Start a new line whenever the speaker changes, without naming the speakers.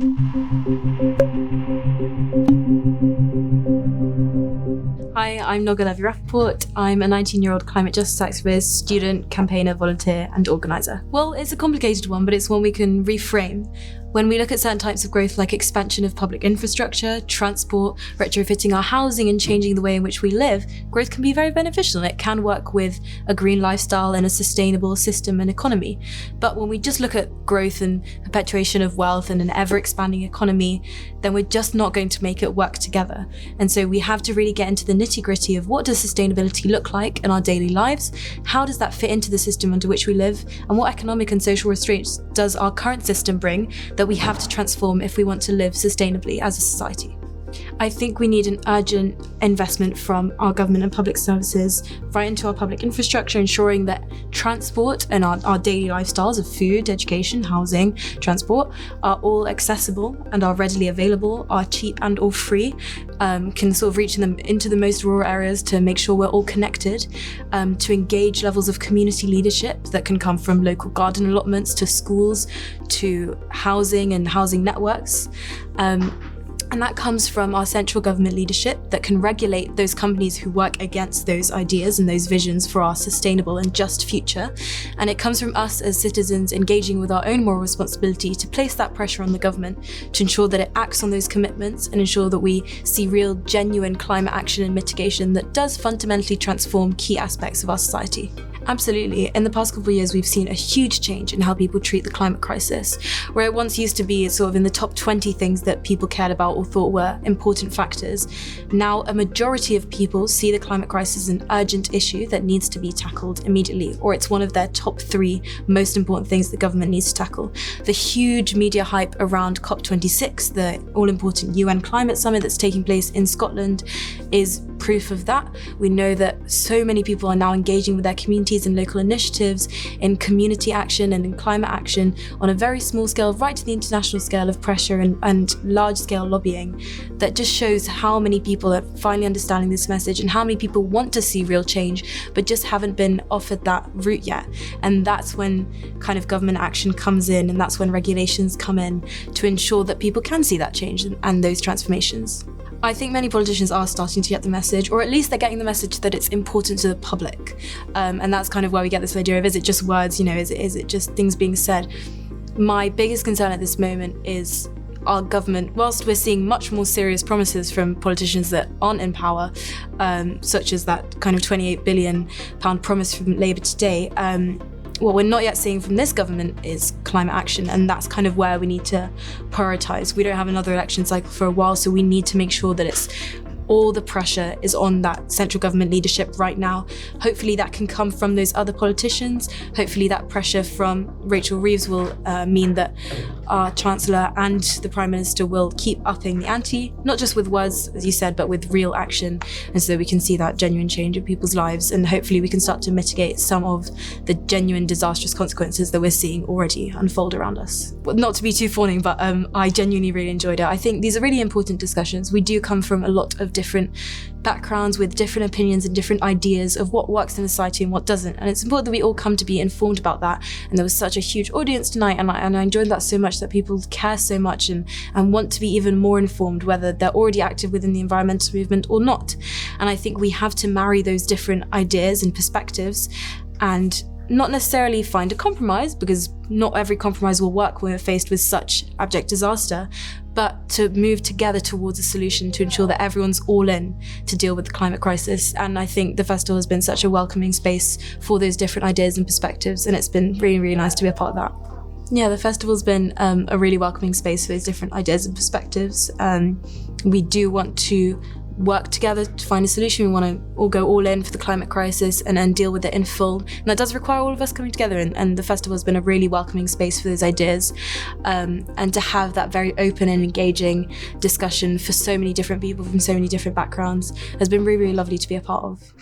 Hi, I'm Noga Levy-Rapoport. I'm a 19-year-old climate justice activist, student, campaigner, volunteer, and organiser. Well, it's a complicated one, but it's one we can reframe. When we look at certain types of growth like expansion of public infrastructure, transport, retrofitting our housing and changing the way in which we live, growth can be very beneficial and it can work with a green lifestyle and a sustainable system and economy. But when we just look at growth and perpetuation of wealth and an ever-expanding economy, then we're just not going to make it work together. And so we have to really get into the nitty-gritty of what does sustainability look like in our daily lives, how does that fit into the system under which we live, and what economic and social restraints does our current system bring that we have to transform if we want to live sustainably as a society. I think we need an urgent investment from our government and public services right into our public infrastructure, ensuring that transport and our daily lifestyles of food, education, housing, transport are all accessible and are readily available, are cheap and or free, can sort of reach them into the most rural areas to make sure we're all connected, to engage levels of community leadership that can come from local garden allotments to schools to housing and housing networks. And that comes from our central government leadership that can regulate those companies who work against those ideas and those visions for our sustainable and just future. And it comes from us as citizens engaging with our own moral responsibility to place that pressure on the government to ensure that it acts on those commitments and ensure that we see real, genuine climate action and mitigation that does fundamentally transform key aspects of our society. Absolutely. In the past couple of years, we've seen a huge change in how people treat the climate crisis, where it once used to be sort of in the top 20 things that people cared about or thought were important factors. Now, a majority of people see the climate crisis as an urgent issue that needs to be tackled immediately, or it's one of their top 3 most important things the government needs to tackle. The huge media hype around COP26, the all-important UN climate summit that's taking place in Scotland, is proof of that. We know that so many people are now engaging with their communities and local initiatives in community action and in climate action on a very small scale, right to the international scale of pressure and large-scale lobbying. That just shows how many people are finally understanding this message and how many people want to see real change but just haven't been offered that route yet. And that's when kind of government action comes in, and that's when regulations come in to ensure that people can see that change and those transformations. I think many politicians are starting to get the message, or at least they're getting the message that it's important to the public. And that's kind of where we get this idea of, is it just words, is it just things being said? My biggest concern at this moment is our government, whilst we're seeing much more serious promises from politicians that aren't in power, such as that kind of £28 billion promise from Labour today, what we're not yet seeing from this government is climate action, and that's kind of where we need to prioritise. We don't have another election cycle for a while, so we need to make sure that all the pressure is on that central government leadership right now. Hopefully that can come from those other politicians. Hopefully that pressure from Rachel Reeves will mean that our Chancellor and the Prime Minister will keep upping the ante, not just with words, as you said, but with real action. And so we can see that genuine change in people's lives, and hopefully we can start to mitigate some of the genuine disastrous consequences that we're seeing already unfold around us. Well, not to be too fawning, but I genuinely really enjoyed it. I think these are really important discussions. We do come from a lot of different backgrounds with different opinions and different ideas of what works in society and what doesn't, and it's important that we all come to be informed about that. And there was such a huge audience tonight, and I enjoyed that so much, that people care so much and want to be even more informed, whether they're already active within the environmental movement or not. And I think we have to marry those different ideas and perspectives and not necessarily find a compromise, because not every compromise will work when we're faced with such abject disaster, but to move together towards a solution to ensure that everyone's all in to deal with the climate crisis. And I think the festival has been such a welcoming space for those different ideas and perspectives, and it's been really, really nice to be a part of that. Yeah, the festival's been a really welcoming space for those different ideas and perspectives. We do want to work together to find a solution. We want to all go all in for the climate crisis and deal with it in full. And that does require all of us coming together, and the festival has been a really welcoming space for those ideas, and to have that very open and engaging discussion for so many different people from so many different backgrounds has been really, really lovely to be a part of.